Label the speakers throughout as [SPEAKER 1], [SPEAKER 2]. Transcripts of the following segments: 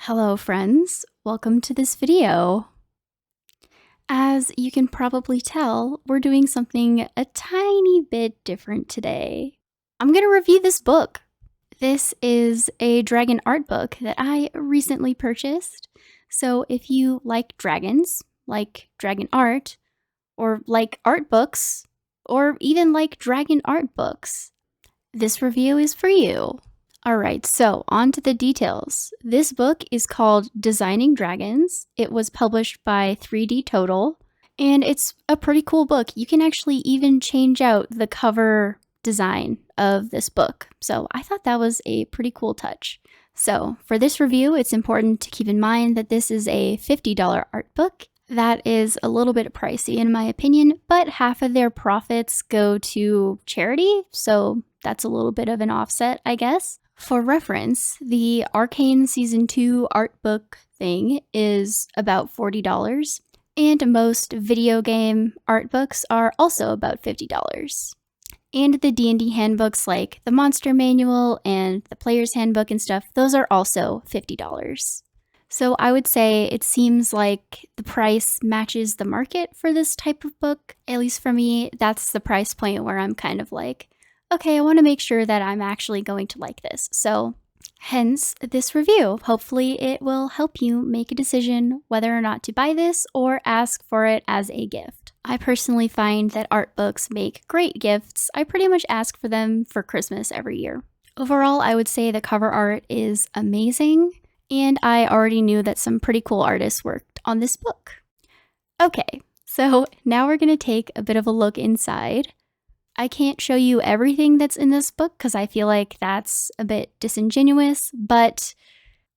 [SPEAKER 1] Hello friends, welcome to this video. As you can probably tell, we're doing something a tiny bit different today. I'm going to review this book. This is a dragon art book that I recently purchased. So if you like dragons, like dragon art, or like art books, or even like dragon art books, this review is for you. Alright, so on to the details. This book is called Designing Dragons. It was published by 3D Total, and it's a pretty cool book. You can actually even change out the cover design of this book. So I thought that was a pretty cool touch. So for this review, it's important to keep in mind that this is a $50 art book. That is a little bit pricey in my opinion, but half of their profits go to charity, so that's a little bit of an offset, I guess. For reference, the Arcane Season 2 art book thing is about $40, and most video game art books are also about $50. And the D&D handbooks like the Monster Manual and the Player's Handbook and stuff, those are also $50. So I would say it seems like the price matches the market for this type of book. At least for me, that's the price point where I'm kind of like, okay, I want to make sure that I'm actually going to like this. So hence this review. Hopefully it will help you make a decision whether or not to buy this or ask for it as a gift. I personally find that art books make great gifts. I pretty much ask for them for Christmas every year. Overall, I would say the cover art is amazing, and I already knew that some pretty cool artists worked on this book. Okay, so now we're going to take a bit of a look inside. I can't show you everything that's in this book because I feel like that's a bit disingenuous, but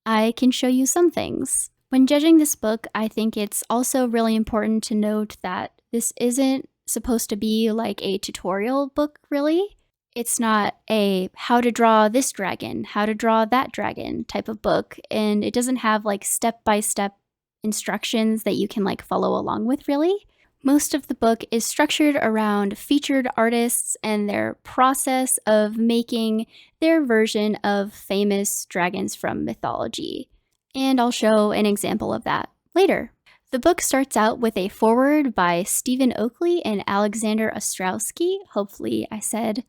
[SPEAKER 1] I can show you some things. When judging this book, I think it's also really important to note that this isn't supposed to be like a tutorial book, really. It's not a how to draw this dragon, how to draw that dragon type of book, and it doesn't have like step-by-step instructions that you can like follow along with, really. Most of the book is structured around featured artists and their process of making their version of famous dragons from mythology. And I'll show an example of that later. The book starts out with a foreword by Stephen Oakley and Alexander Ostrowski. Hopefully I said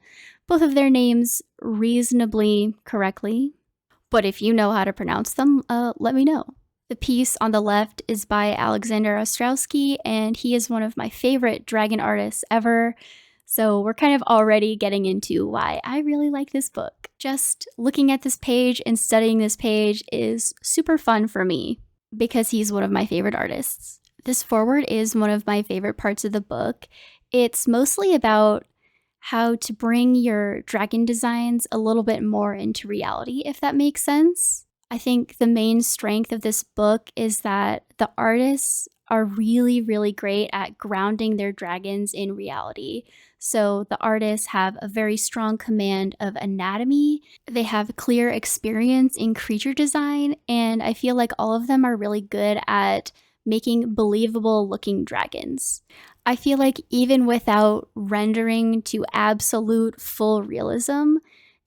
[SPEAKER 1] both of their names reasonably correctly. But if you know how to pronounce them, let me know. The piece on the left is by Alexander Ostrowski, and he is one of my favorite dragon artists ever. So we're kind of already getting into why I really like this book. Just looking at this page and studying this page is super fun for me because he's one of my favorite artists. This foreword is one of my favorite parts of the book. It's mostly about how to bring your dragon designs a little bit more into reality, if that makes sense. I think the main strength of this book is that the artists are really, really great at grounding their dragons in reality. So the artists have a very strong command of anatomy. They have clear experience in creature design, and I feel like all of them are really good at making believable looking dragons. I feel like even without rendering to absolute full realism,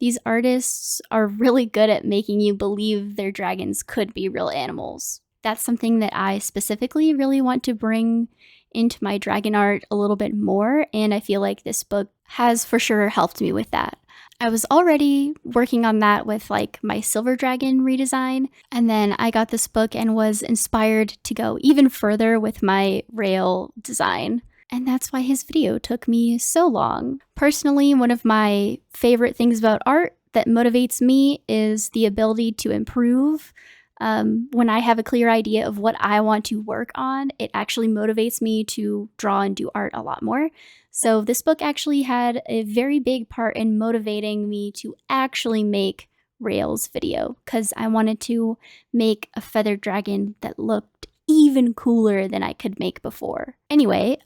[SPEAKER 1] these artists are really good at making you believe their dragons could be real animals. That's something that I specifically really want to bring into my dragon art a little bit more, and I feel like this book has for sure helped me with that. I was already working on that with like my silver dragon redesign, and then I got this book and was inspired to go even further with my rail design. And that's why his video took me so long. Personally, one of my favorite things about art that motivates me is the ability to improve. When I have a clear idea of what I want to work on, it actually motivates me to draw and do art a lot more. So this book actually had a very big part in motivating me to actually make Rail's video, because I wanted to make a feathered dragon that looked even cooler than I could make before. Anyway,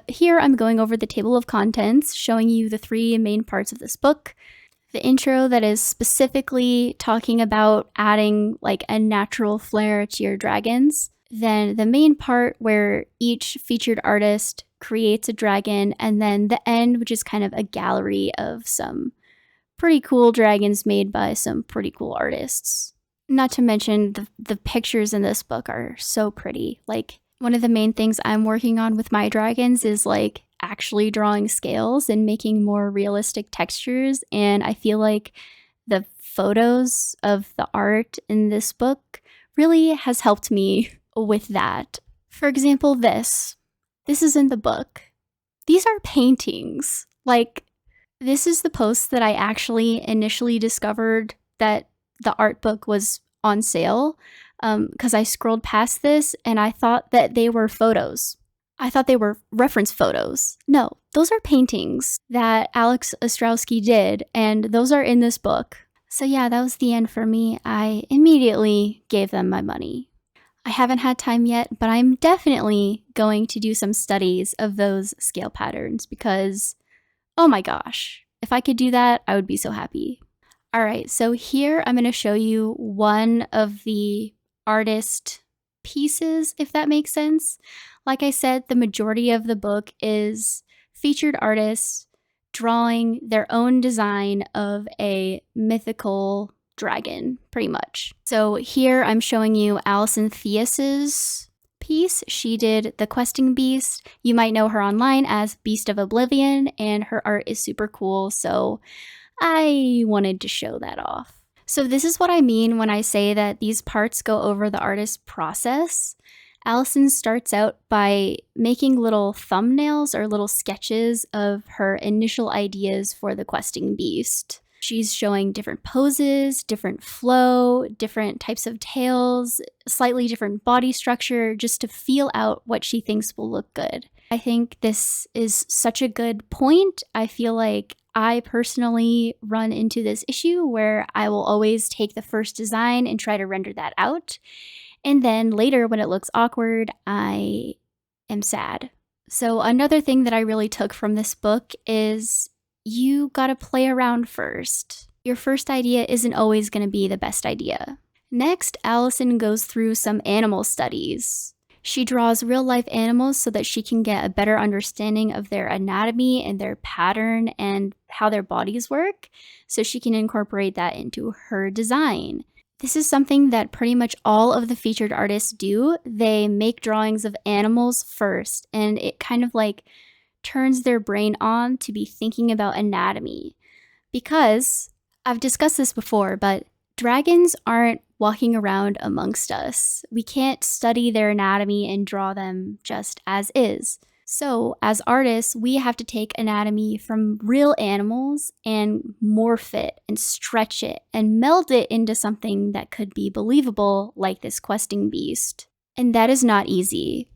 [SPEAKER 1] here I'm going over the table of contents, showing you the three main parts of this book. The intro that is specifically talking about adding like a natural flair to your dragons. Then the main part where each featured artist creates a dragon, and then the end, which is kind of a gallery of some pretty cool dragons made by some pretty cool artists. Not to mention the pictures in this book are so pretty. Like, one of the main things I'm working on with my dragons is like actually drawing scales and making more realistic textures. And I feel like the photos of the art in this book really has helped me with that. For example, this is in the book. These are paintings. Like, this is the post that I actually initially discovered that the art book was on sale, because I scrolled past this and I thought that they were photos. I thought they were reference photos. No, those are paintings that Alex Ostrowski did, and those are in this book. So yeah, that was the end for me. I immediately gave them my money. I haven't had time yet, but I'm definitely going to do some studies of those scale patterns because, oh my gosh, if I could do that, I would be so happy. All right, so here I'm going to show you one of the artist pieces, if that makes sense. Like I said, the majority of the book is featured artists drawing their own design of a mythical dragon, pretty much. So here I'm showing you Alison Theus's piece. She did The Questing Beast. You might know her online as Beast of Oblivion, and her art is super cool, so I wanted to show that off. So this is what I mean when I say that these parts go over the artist's process. Alison starts out by making little thumbnails or little sketches of her initial ideas for the questing beast. She's showing different poses, different flow, different types of tails, slightly different body structure, just to feel out what she thinks will look good. I think this is such a good point. I feel like I personally run into this issue where I will always take the first design and try to render that out. And then later, when it looks awkward, I am sad. So another thing that I really took from this book is you gotta play around first. Your first idea isn't always gonna be the best idea. Next, Alison goes through some animal studies. She draws real-life animals so that she can get a better understanding of their anatomy and their pattern and how their bodies work, so she can incorporate that into her design. This is something that pretty much all of the featured artists do. They make drawings of animals first, and it kind of like turns their brain on to be thinking about anatomy. Because, I've discussed this before, but dragons aren't walking around amongst us. We can't study their anatomy and draw them just as is. So, as artists, we have to take anatomy from real animals and morph it and stretch it and meld it into something that could be believable, like this questing beast. And that is not easy.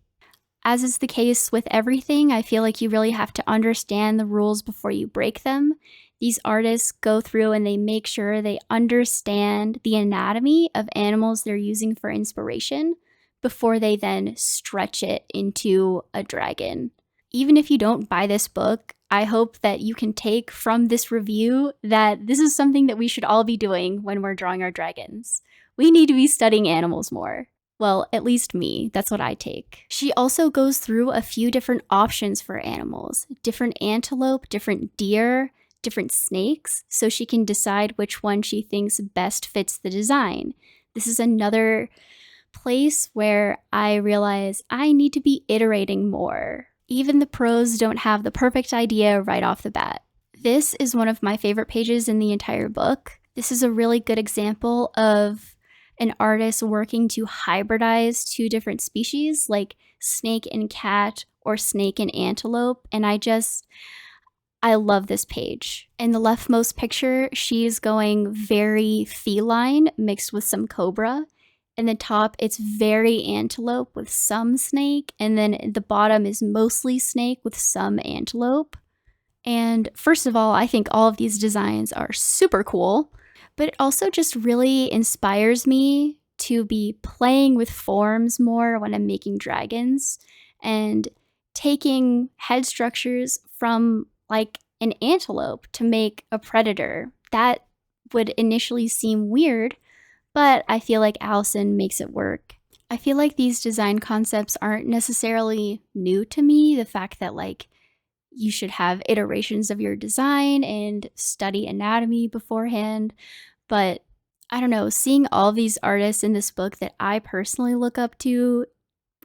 [SPEAKER 1] As is the case with everything, I feel like you really have to understand the rules before you break them. These artists go through and they make sure they understand the anatomy of animals they're using for inspiration before they then stretch it into a dragon. Even if you don't buy this book, I hope that you can take from this review that this is something that we should all be doing when we're drawing our dragons. We need to be studying animals more. Well, at least me, that's what I take. She also goes through a few different options for animals, different antelope, different deer, different snakes, so she can decide which one she thinks best fits the design. This is another place where I realize I need to be iterating more. Even the pros don't have the perfect idea right off the bat. This is one of my favorite pages in the entire book. This is a really good example of an artist working to hybridize two different species, like snake and cat or snake and antelope, and I love this page. In the leftmost picture, she's going very feline mixed with some cobra. In the top, it's very antelope with some snake, and then the bottom is mostly snake with some antelope. And first of all, I think all of these designs are super cool, but it also just really inspires me to be playing with forms more when I'm making dragons and taking head structures from like an antelope to make a predator. That would initially seem weird, but I feel like Alison makes it work. I feel like these design concepts aren't necessarily new to me. The fact that like you should have iterations of your design and study anatomy beforehand, but I don't know, seeing all these artists in this book that I personally look up to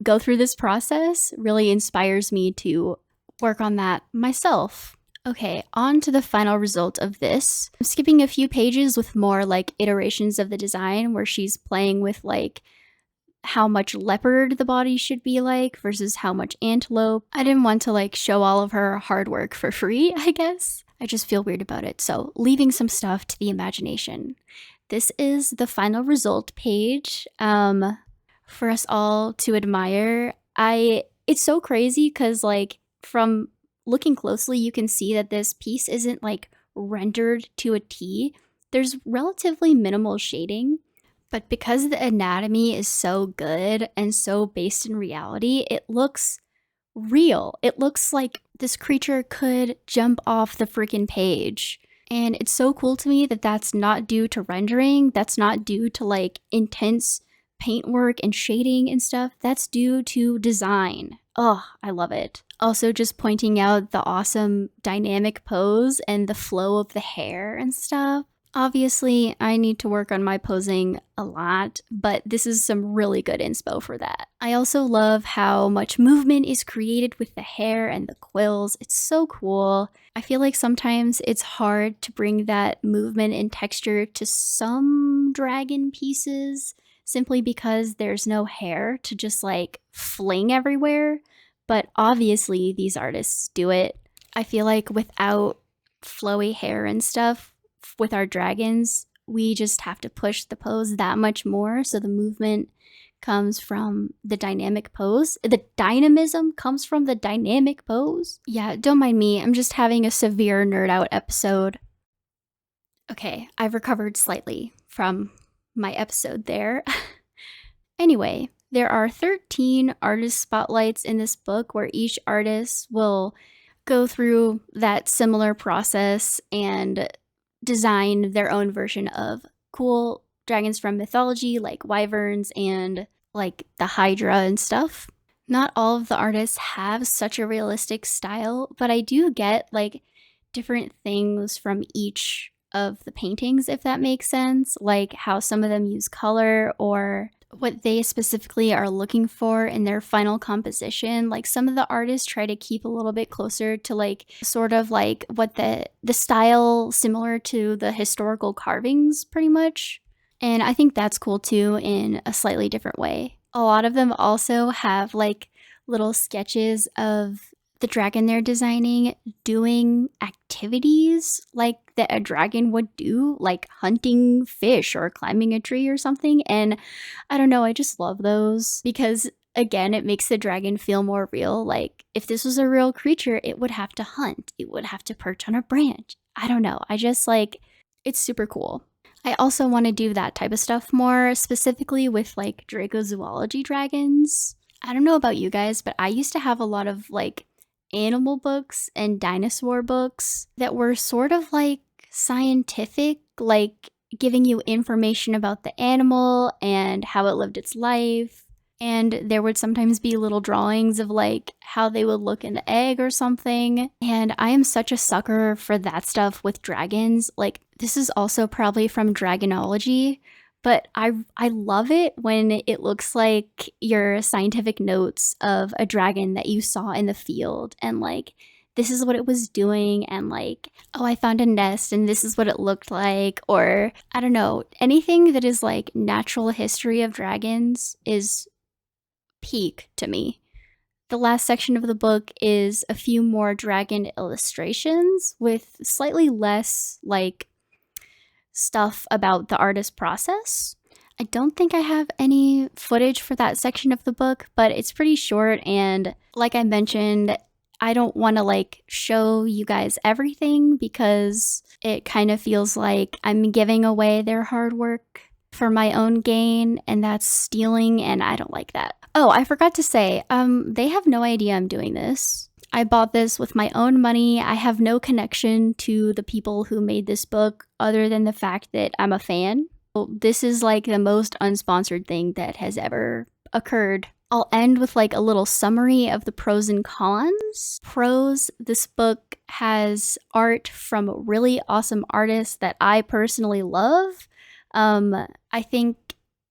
[SPEAKER 1] go through this process really inspires me to work on that myself. Okay, on to the final result of this. I'm skipping a few pages with more like iterations of the design where she's playing with like how much leopard the body should be like versus how much antelope. I didn't want to like show all of her hard work for free, I guess. I just feel weird about it, so leaving some stuff to the imagination. This is the final result page for us all to admire. It's so crazy because like from looking closely, you can see that this piece isn't like rendered to a T. There's relatively minimal shading, but because the anatomy is so good and so based in reality, it looks real. It looks like this creature could jump off the freaking page. And it's so cool to me that that's not due to rendering, that's not due to like intense paintwork and shading and stuff. That's due to design. Oh, I love it. Also, just pointing out the awesome dynamic pose and the flow of the hair and stuff. Obviously, I need to work on my posing a lot, but this is some really good inspo for that. I also love how much movement is created with the hair and the quills. It's so cool. I feel like sometimes it's hard to bring that movement and texture to some dragon pieces simply because there's no hair to just like fling everywhere. But obviously, these artists do it. I feel like without flowy hair and stuff, with our dragons, we just have to push the pose that much more so the movement comes from the dynamic pose. The dynamism comes from the dynamic pose. Yeah, don't mind me, I'm just having a severe nerd out episode. Okay, I've recovered slightly from my episode there. Anyway, there are 13 artist spotlights in this book where each artist will go through that similar process and design their own version of cool dragons from mythology like wyverns and like the Hydra and stuff. Not all of the artists have such a realistic style, but I do get like different things from each of the paintings, if that makes sense, like how some of them use color or what they specifically are looking for in their final composition. Like some of the artists try to keep a little bit closer to like sort of like what the style similar to the historical carvings pretty much. And I think that's cool too in a slightly different way. A lot of them also have like little sketches of the dragon they're designing doing activities like that a dragon would do, like hunting fish or climbing a tree or something. And I don't know, I just love those because again, it makes the dragon feel more real. Like if this was a real creature, it would have to hunt, it would have to perch on a branch. I don't know, I just like, it's super cool. I also want to do that type of stuff more, specifically with like Dracozoology dragons. I don't know about you guys, but I used to have a lot of like animal books and dinosaur books that were sort of like scientific, like giving you information about the animal and how it lived its life. And there would sometimes be little drawings of like how they would look in the egg or something. And I am such a sucker for that stuff with dragons. Like this is also probably from Dragonology, but I love it when it looks like your scientific notes of a dragon that you saw in the field and like this is what it was doing and like, oh, I found a nest and this is what it looked like, or I don't know, anything that is like natural history of dragons is peak to me. The last section of the book is a few more dragon illustrations with slightly less like stuff about the artist process. I don't think I have any footage for that section of the book, but it's pretty short and like I mentioned, I don't want to like show you guys everything because it kind of feels like I'm giving away their hard work for my own gain and that's stealing and I don't like that. Oh, I forgot to say, they have no idea I'm doing this. I bought this with my own money. I have no connection to the people who made this book other than the fact that I'm a fan. This is like the most unsponsored thing that has ever occurred. I'll end with like a little summary of the pros and cons. Pros, this book has art from really awesome artists that I personally love. I think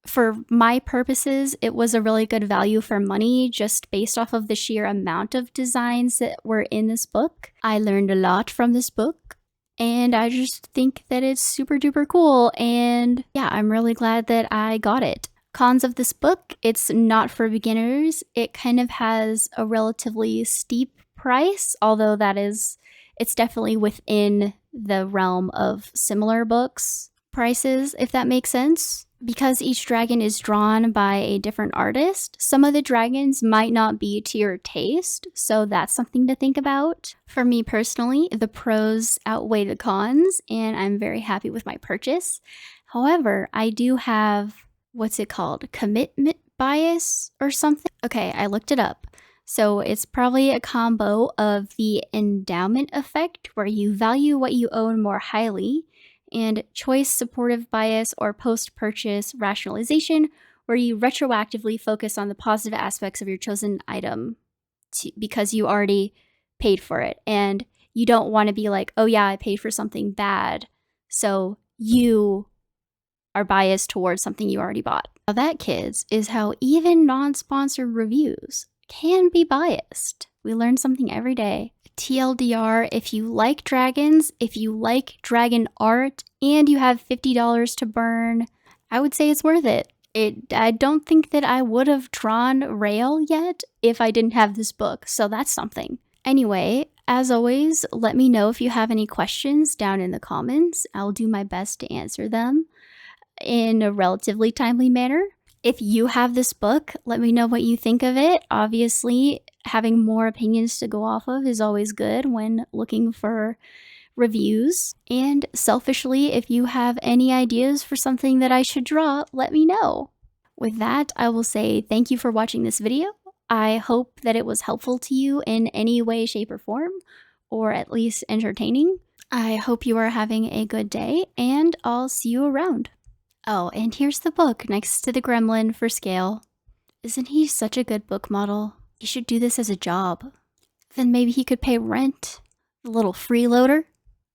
[SPEAKER 1] for my purposes, it was a really good value for money just based off of the sheer amount of designs that were in this book. I learned a lot from this book, and I just think that it's super duper cool, and yeah, I'm really glad that I got it. Cons of this book: it's not for beginners. It kind of has a relatively steep price, although it's definitely within the realm of similar books prices, if that makes sense. Because each dragon is drawn by a different artist, some of the dragons might not be to your taste, so that's something to think about. For me personally, the pros outweigh the cons, and I'm very happy with my purchase. However, I do have, what's it called, commitment bias or something? Okay, I looked it up. So it's probably a combo of the endowment effect, where you value what you own more highly, and choice supportive bias or post-purchase rationalization, where you retroactively focus on the positive aspects of your chosen item because you already paid for it. And you don't want to be like, oh yeah, I paid for something bad, so you are biased towards something you already bought. Now that, kids, is how even non-sponsored reviews can be biased. We learn something every day. TLDR, if you like dragons, if you like dragon art, and you have $50 to burn, I would say it's worth it. I don't think that I would have drawn Rail yet if I didn't have this book, so that's something. Anyway, as always, let me know if you have any questions down in the comments. I'll do my best to answer them in a relatively timely manner. If you have this book, let me know what you think of it. Obviously, having more opinions to go off of is always good when looking for reviews. And selfishly, if you have any ideas for something that I should draw, let me know. With that, I will say thank you for watching this video. I hope that it was helpful to you in any way, shape, or form, or at least entertaining. I hope you are having a good day, and I'll see you around. Oh, and here's the book next to the gremlin for scale. Isn't he such a good book model? He should do this as a job. Then maybe he could pay rent. The little freeloader.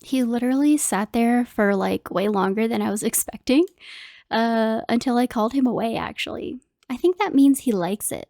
[SPEAKER 1] He literally sat there for like way longer than I was expecting, until I called him away, actually. I think that means he likes it.